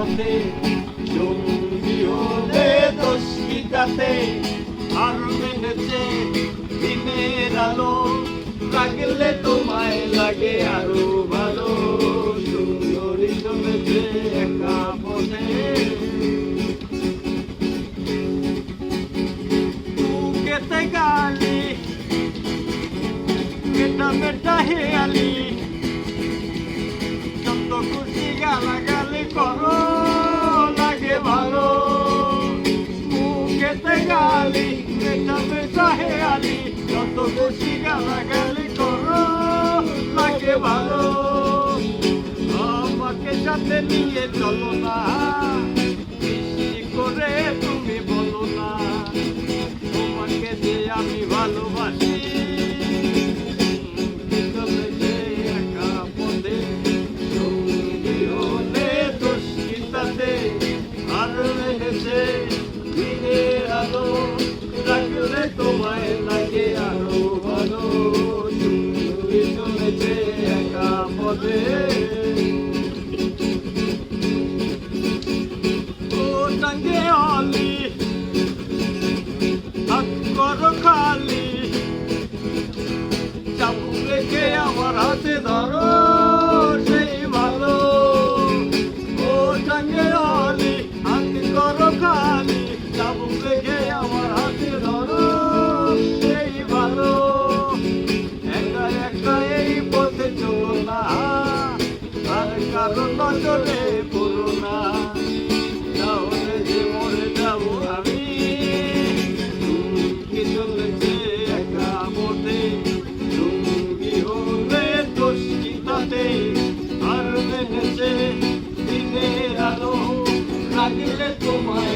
পথে জঙ্গি হলে দোষ কি তাতে আর মেনেছে দিনের আলো লাগলে তোমায় লাগে আরো ভালো সুন্দরী চলেছে একা পথে বুকেতে গালি মেটা মেটা হেয়ালি যত খুশি গালাগালি করো লাগে ভালো বুকেতে গালি মেটা মেটা হেয়ালি যত খুশি গালাগালি করো লাগে ভালো আমাকে সাথে নিয়ে চলো না বেশি করে তুমি বলো না তোমাকে যে আমি ভালোবাসি তোমায় লাগে আরো ভালো তুমি চলেছে একা পথে ও টাঙ্গে অলি হাত করো খালি চাবুক রেখে আমার হাতে ধরো সেই ভালো ও টাঙ্গে অলি হাত করো খালি চাবুক রেখে আমার হাতে ধরো কারণ নজরে পড়ো না তাহলে যে মরে যাবো আমি কি চলেছে একা পথে সঙ্গী হলে দোষ কি তাতে আর মেনেছে দিনের আলো লাগলে তোমায়